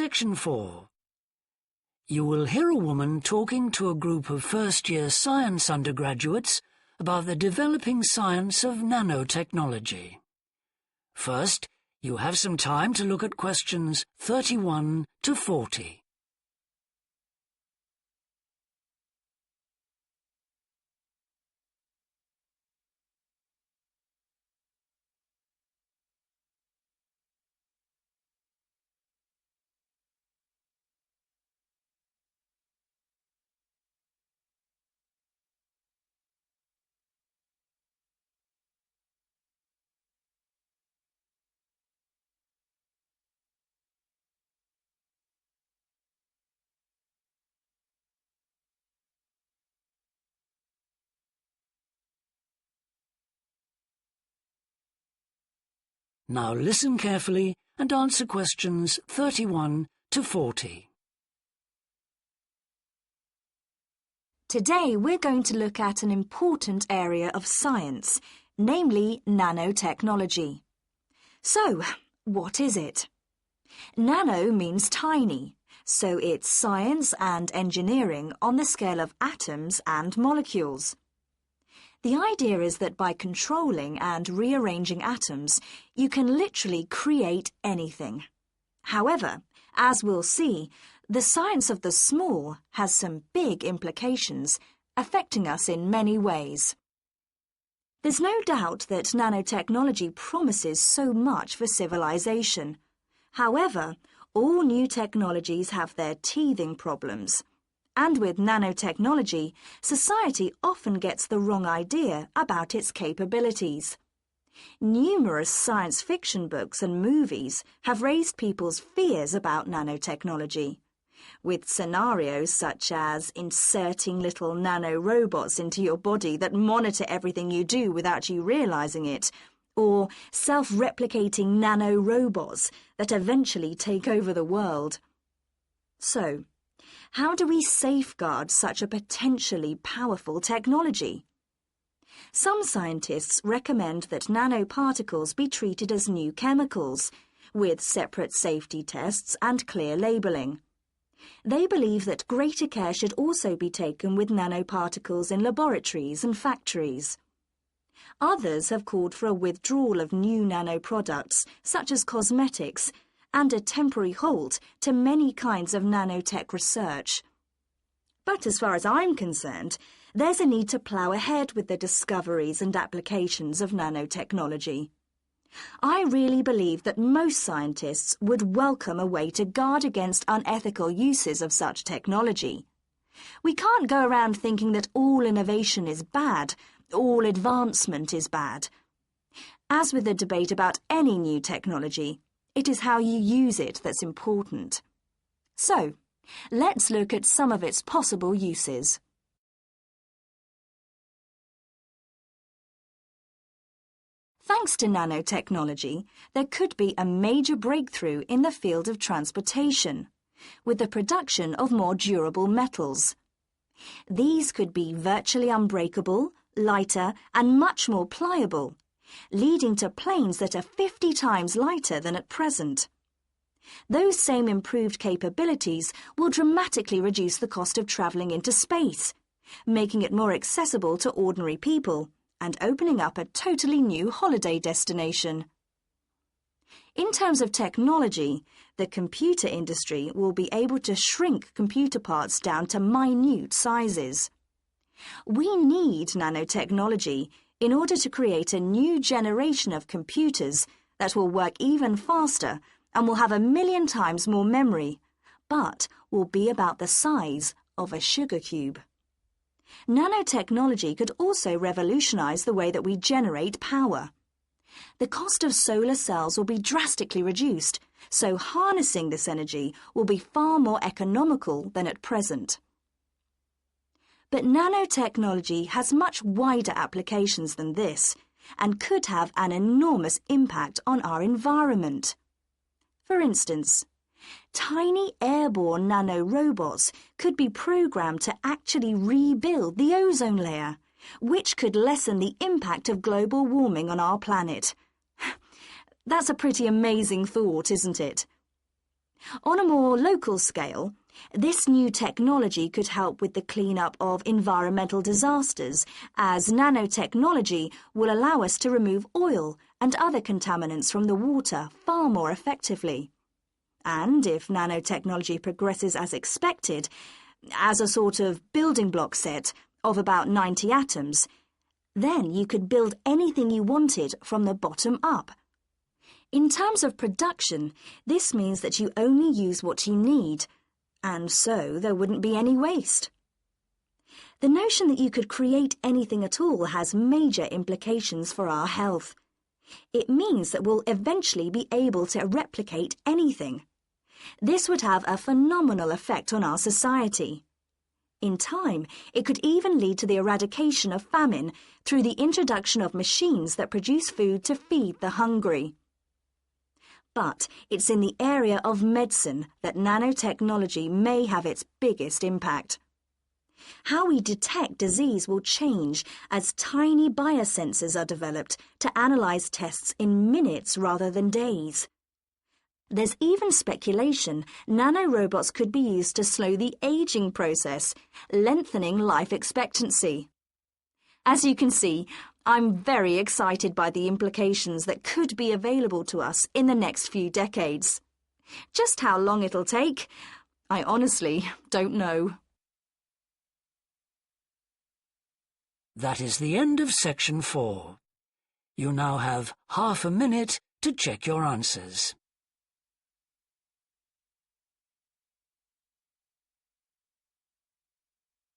Section 4. You will hear a woman talking to a group of first-year science undergraduates about the developing science of nanotechnology. First, you have some time to look at questions 31 to 40. Now listen carefully and answer questions 31 to 40. Today we're going to look at an important area of science, namely nanotechnology. So, what is it? Nano means tiny, so it's science and engineering on the scale of atoms and molecules. The idea is that by controlling and rearranging atoms, you can literally create anything. However, as we'll see, the science of the small has some big implications, affecting us in many ways. There's no doubt that nanotechnology promises so much for civilization. However, all new technologies have their teething problems. And with nanotechnology, society often gets the wrong idea about its capabilities. Numerous science fiction books and movies have raised people's fears about nanotechnology, with scenarios such as inserting little nano-robots into your body that monitor everything you do without you realizing it, or self-replicating nano-robots that eventually take over the world. So, how do we safeguard such a potentially powerful technology? Some scientists recommend that nanoparticles be treated as new chemicals, with separate safety tests and clear labelling. They believe that greater care should also be taken with nanoparticles in laboratories and factories. Others have called for a withdrawal of new nanoproducts, such as cosmetics, and a temporary halt to many kinds of nanotech research. But as far as I'm concerned, there's a need to plough ahead with the discoveries and applications of nanotechnology. I really believe that most scientists would welcome a way to guard against unethical uses of such technology. We can't go around thinking that all innovation is bad, all advancement is bad. As with the debate about any new technology, it is how you use it that's important. So, let's look at some of its possible uses. Thanks to nanotechnology, there could be a major breakthrough in the field of transportation, with the production of more durable metals. These could be virtually unbreakable, lighter, and much more pliable, leading to planes that are 50 times lighter than at present. Those same improved capabilities will dramatically reduce the cost of travelling into space, making it more accessible to ordinary people and opening up a totally new holiday destination. In terms of technology, the computer industry will be able to shrink computer parts down to minute sizes. We need nanotechnology in order to create a new generation of computers that will work even faster and will have 1,000,000 times more memory, but will be about the size of a sugar cube. Nanotechnology could also revolutionize the way that we generate power. The cost of solar cells will be drastically reduced, so harnessing this energy will be far more economical than at present. But nanotechnology has much wider applications than this and could have an enormous impact on our environment. For instance, tiny airborne nanorobots could be programmed to actually rebuild the ozone layer, which could lessen the impact of global warming on our planet. That's a pretty amazing thought, isn't it? On a more local scale, this new technology could help with the clean-up of environmental disasters, as nanotechnology will allow us to remove oil and other contaminants from the water far more effectively. And if nanotechnology progresses as expected, as a sort of building block set of about 90 atoms, then you could build anything you wanted from the bottom up. In terms of production, this means that you only use what you need, and so there wouldn't be any waste. The notion that you could create anything at all has major implications for our health. It means that we'll eventually be able to replicate anything. This would have a phenomenal effect on our society. In time, it could even lead to the eradication of famine through the introduction of machines that produce food to feed the hungry. But it's in the area of medicine that nanotechnology may have its biggest impact. How we detect disease will change as tiny biosensors are developed to analyze tests in minutes rather than days. There's even speculation nanorobots could be used to slow the aging process, lengthening life expectancy. As you can see, I'm very excited by the implications that could be available to us in the next few decades. Just how long it'll take, I honestly don't know. That is the end of section 4. You now have half a minute to check your answers.